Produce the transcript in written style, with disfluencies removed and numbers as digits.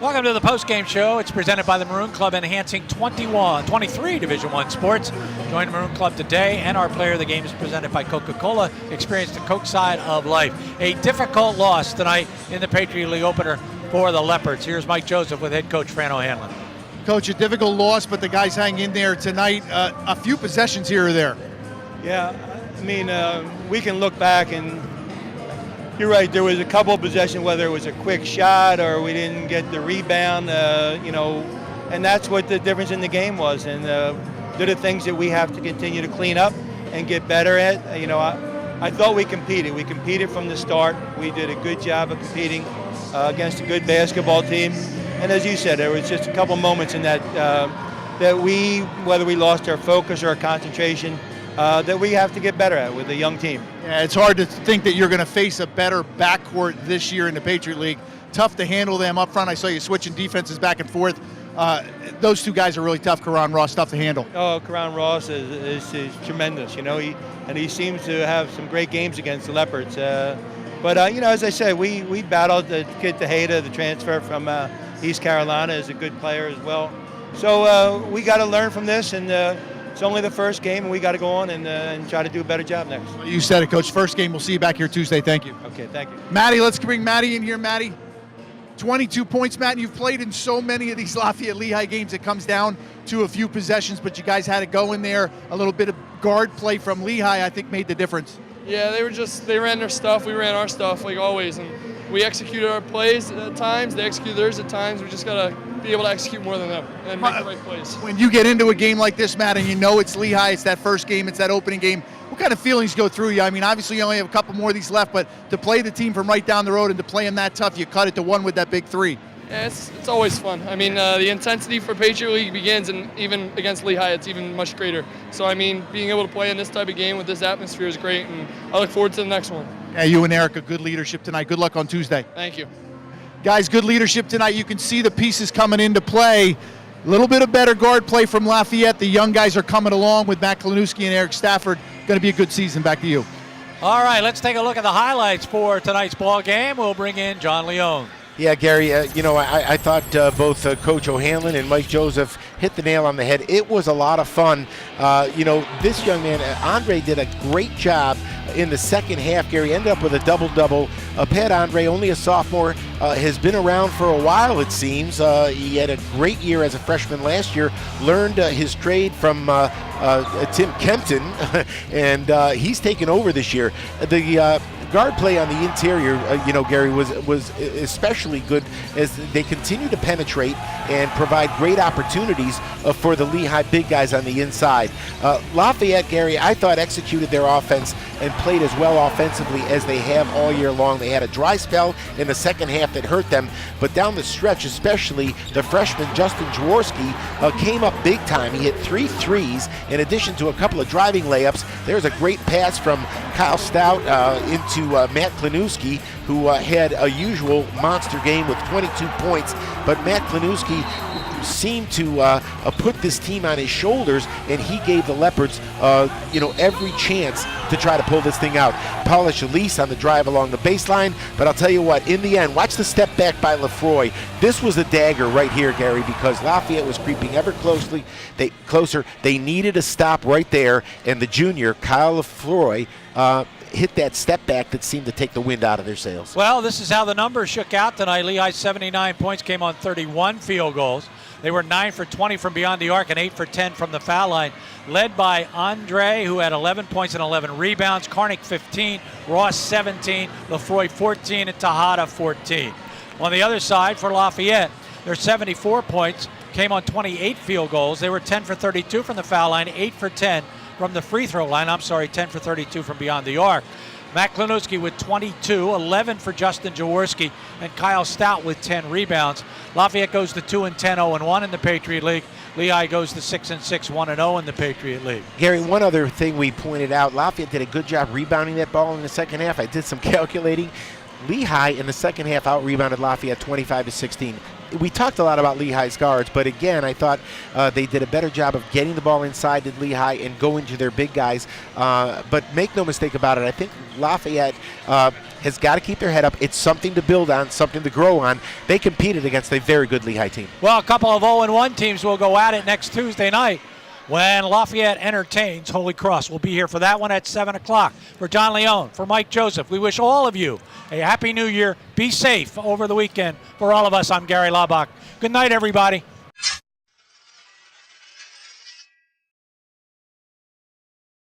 Welcome to the Postgame Show. It's presented by the Maroon Club, enhancing 23 Division I sports. Join the Maroon Club today, and our player of the game is presented by Coca-Cola. Experience the Coke side of life. A difficult loss tonight in the Patriot League opener for the Leopards. Here's Mike Joseph with head coach Fran OHanlon. Coach, a difficult loss, but the guys hang in there tonight. A few possessions here or there. Yeah, I mean, we can look back and you're right, there was a couple of possessions, whether it was a quick shot or we didn't get the rebound, and that's what the difference in the game was. And they're the things that we have to continue to clean up and get better at. I thought we competed. We competed from the start. We did a good job of competing against a good basketball team. And as you said, there was just a couple moments in that whether we lost our focus or our concentration, that we have to get better at with a young team. Yeah, it's hard to think that you're going to face a better backcourt this year in the Patriot League. Tough to handle them up front. I saw you switching defenses back and forth. Those two guys are really tough. Karan Ross, tough to handle. Oh, Karan Ross is tremendous. He seems to have some great games against the Leopards. But as I said, we battled the kid Tejeda, the transfer from East Carolina, is a good player as well. So we got to learn from this, and it's only the first game, and we got to go on and try to do a better job next. Well, you said it, Coach. First game, we'll see you back here Tuesday. Thank you. Okay, thank you. Matty, let's bring Matty in here. Matty, 22 points, Matt. You've played in so many of these Lafayette Lehigh games. It comes down to a few possessions, but you guys had to go in there. A little bit of guard play from Lehigh, I think, made the difference. Yeah, they ran their stuff. We ran our stuff like always, and we executed our plays at times. They executed theirs at times. We just got to be able to execute more than them and make the right plays. When you get into a game like this, Matt, and you know it's Lehigh, it's that first game, it's that opening game, what kind of feelings go through you? I mean, obviously you only have a couple more of these left, but to play the team from right down the road and to play them that tough, you cut it to one with that big three. Yeah, it's always fun. I mean, the intensity for Patriot League begins, and even against Lehigh, it's even much greater. So, I mean, being able to play in this type of game with this atmosphere is great, and I look forward to the next one. Yeah, you and Erica, good leadership tonight. Good luck on Tuesday. Thank you. Guys, good leadership tonight. You can see the pieces coming into play. A little bit of better guard play from Lafayette. The young guys are coming along with Matt Klinewski and Eric Stafford. Going to be a good season. Back to you. All right, let's take a look at the highlights for tonight's ball game. We'll bring in John Leone. Yeah, Gary, I thought both Coach OHanlon and Mike Joseph hit the nail on the head. It was a lot of fun. This young man, Andre, did a great job in the second half. Gary ended up with a double-double. Pat Andre, only a sophomore, has been around for a while, it seems. He had a great year as a freshman last year, learned his trade from Tim Kempton, and he's taken over this year. The guard play on the interior, Gary, was especially good as they continue to penetrate and provide great opportunities for the Lehigh big guys on the inside. Lafayette, Gary, I thought executed their offense and played as well offensively as they have all year long. They had a dry spell in the second half that hurt them, but down the stretch, especially the freshman Justin Jaworski came up big time. He hit 3 threes in addition to a couple of driving layups. There's a great pass from Kyle Stout into Matt Klinewski, who had a usual monster game with 22 points, but Matt Klinewski seemed to put this team on his shoulders, and he gave the Leopards every chance to try to pull this thing out. Polish Elise on the drive along the baseline, but I'll tell you what, in the end, watch the step back by Lefroy. This was a dagger right here, Gary, because Lafayette was creeping ever closer. They needed a stop right there, and the junior, Kyle Lefroy, hit that step back that seemed to take the wind out of their sails. Well, this is how the numbers shook out tonight. Lehigh's 79 points came on 31 field goals. They were 9 for 20 from beyond the arc and 8 for 10 from the foul line, led by Andre, who had 11 points and 11 rebounds, Karnick 15, Ross 17, Lefroy 14, and Tejeda 14. On the other side for Lafayette, their 74 points came on 28 field goals. They were 10 for 32 from the foul line, 8 for 10 from the free throw line. 10 for 32 from beyond the arc. Matt Klinewski with 22, 11 for Justin Jaworski, and Kyle Stout with 10 rebounds. Lafayette goes to 2-10, 0-1 in the Patriot League. Lehigh goes to 6-6, 1-0 in the Patriot League. Gary, one other thing we pointed out, Lafayette did a good job rebounding that ball in the second half. I did some calculating. Lehigh in the second half out-rebounded Lafayette 25-16. we talked a lot about Lehigh's guards, but again, I thought they did a better job of getting the ball inside to Lehigh and going to their big guys. But make no mistake about it, I think Lafayette has got to keep their head up. It's something to build on, something to grow on. They competed against a very good Lehigh team. Well, a couple of 0-1 teams will go at it next Tuesday night when Lafayette entertains Holy Cross. We'll be here for that one at 7 o'clock. For John Leone, for Mike Joseph, we wish all of you a happy new year. Be safe over the weekend. For all of us, I'm Gary Laubach. Good night, everybody.